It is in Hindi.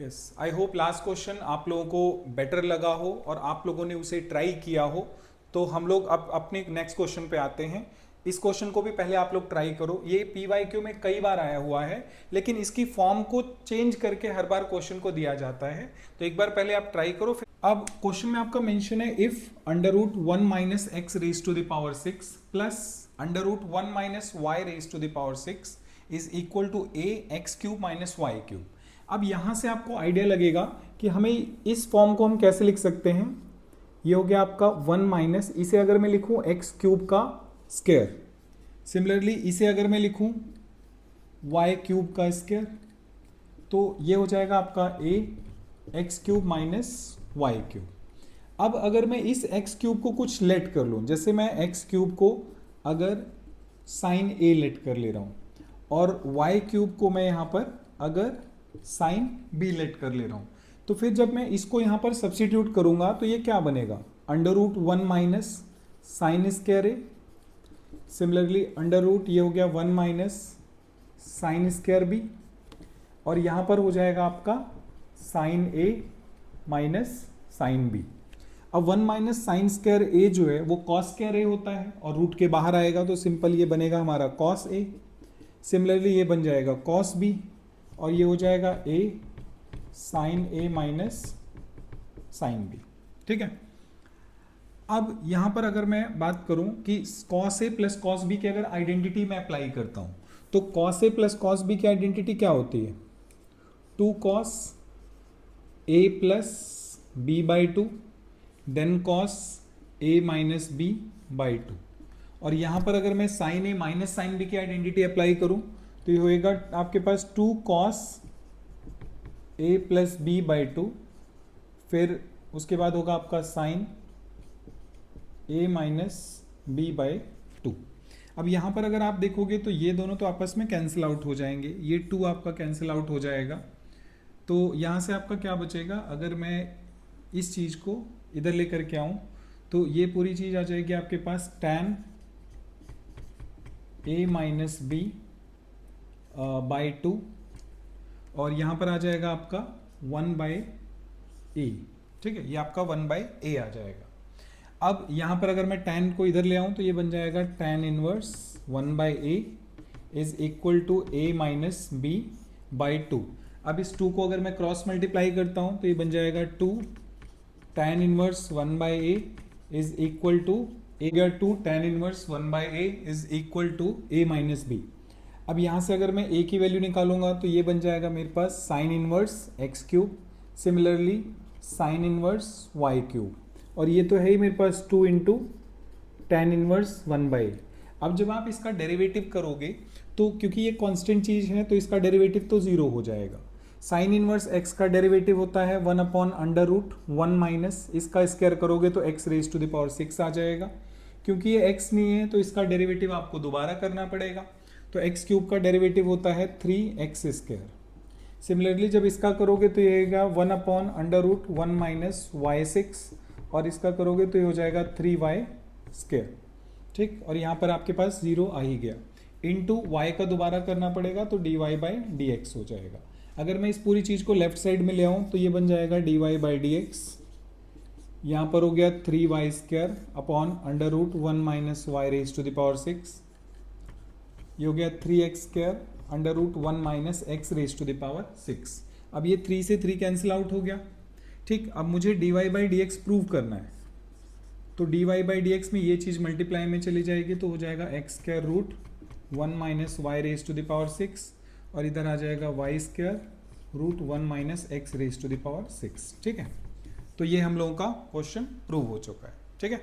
Yes, I hope last question आप लोगों को बेटर लगा हो और आप लोगों ने उसे ट्राई किया हो। तो हम लोग अब अपने नेक्स्ट क्वेश्चन पे आते हैं। इस क्वेश्चन को भी पहले आप लोग ट्राई करो। ये पीवाईक्यू में कई बार आया हुआ है, लेकिन इसकी फॉर्म को चेंज करके हर बार क्वेश्चन को दिया जाता है। तो एक बार पहले आप ट्राई करो। फिर अब क्वेश्चन में आपका मेंशन है if under root 1 minus X raise to the power 6 plus under root 1 minus Y raise to the power 6 is equal to A X cube minus Y cube. अब यहां से आपको आइडिया लगेगा कि हमें इस फॉर्म को हम कैसे लिख सकते हैं। ये हो गया आपका 1 माइनस, इसे अगर मैं लिखूं एक्स क्यूब का स्क्वायर, सिमिलरली इसे अगर मैं लिखूं वाई क्यूब का स्क्वायर, तो ये हो जाएगा आपका A X cube minus Y cube. अब अगर मैं इस एक्स क्यूब को कुछ लेट कर लूं, जैसे मैं एक्स क्यूब को अगर साइन ए लेट कर ले रहा हूं और वाई क्यूब को मैं यहां पर अगर साइन बी लेट कर ले रहा हूं, तो फिर जब मैं इसको यहां पर सब्सटीट्यूट करूंगा तो ये क्या बनेगा, under root 1 minus sine square A, similarly under root ये हो गया 1 माइनस साइन स्क्वायर बी, और यहां पर हो जाएगा आपका sine A minus sine B. अब 1 माइनस साइन स्क्वायर ए जो है वो कॉस स्क्वायर ए होता है और रूट के बाहर आएगा तो सिंपल ये बनेगा हमारा कॉस ए, सिमिलरली ये बन जाएगा कॉस बी, और ये हो जाएगा ए sign A minus sine B. ठीक है, अब यहां पर अगर मैं बात करूं कि cos A plus cos B की अगर आइडेंटिटी मैं अप्लाई करता हूं, तो cos A plus cos B की आइडेंटिटी क्या होती है, 2 cos A plus B by 2 then cos A minus B by 2, और यहां पर अगर मैं sine A minus sine B की आइडेंटिटी अप्लाई करूं तो ये होएगा आपके पास 2 cos A plus B by 2, फिर उसके बाद होगा आपका sine A minus B by 2। अब यहां पर अगर आप देखोगे तो ये दोनों तो आपस में कैंसिल आउट हो जाएंगे, ये 2 आपका कैंसिल आउट हो जाएगा, तो यहां से आपका क्या बचेगा, अगर मैं इस चीज को इधर लेकर के आऊं तो ये पूरी चीज आ जाएगी आपके पास tan A minus B by 2, और यहां पर आ जाएगा आपका 1 बाई ए। ठीक है, ये आपका 1 बाई ए आ जाएगा। अब यहां पर अगर मैं tan को इधर ले आऊं तो ये बन जाएगा tan inverse 1 by A is equal to A minus B by 2। अब इस 2 को अगर मैं क्रॉस मल्टीप्लाई करता हूं तो ये बन जाएगा 2 tan inverse 1 by A is equal to A, 2 tan inverse 1 by A is equal to A minus B. अब यहाँ से अगर मैं ए की वैल्यू निकालूंगा तो ये बन जाएगा मेरे पास sine inverse X cube, similarly sine inverse Y cube, और ये तो है ही मेरे पास 2 इंटू टेन इनवर्स 1 बाई। अब जब आप इसका डेरिवेटिव करोगे तो क्योंकि ये कांस्टेंट चीज़ है तो इसका डेरिवेटिव तो 0 हो जाएगा। साइन इनवर्स एक्स का डेरिवेटिव होता है 1 अपॉन अंडर रूट 1 माइनस, इसका स्क्वायर करोगे तो X raise to the power 6 आ जाएगा। क्योंकि ये एक्स नहीं है तो इसका डेरिवेटिव आपको दोबारा करना पड़ेगा, तो एक्स क्यूब का डेरिवेटिव होता है 3x स्क्वायर। सिमिलरली जब इसका करोगे तो ये आएगा 1 upon under root 1 minus Y 6, और इसका करोगे तो ये हो जाएगा 3y स्क्वायर। ठीक, और यहाँ पर आपके पास 0 आ ही गया, इंटू वाई का दोबारा करना पड़ेगा तो dy बाई डी एक्स हो जाएगा। अगर मैं इस पूरी चीज़ को लेफ्ट साइड में ले आऊँ तो ये बन जाएगा dy बाई डी एक्स, यहाँ पर हो गया 3y square upon under root 1 minus Y raise to the power 6, ये हो गया 3x square under root 1 minus X raise to the power 6। अब ये 3 से 3 कैंसिल आउट हो गया। ठीक, अब मुझे dy by D x prove करना है, तो dy बाई डी एक्स में ये चीज़ मल्टीप्लाई में चली जाएगी तो हो जाएगा X square root 1 minus Y raise to the power 6, और इधर आ जाएगा Y square root 1 minus X raise to the power 6। ठीक है, तो ये हम लोगों का क्वेश्चन प्रूव हो चुका है। ठीक है।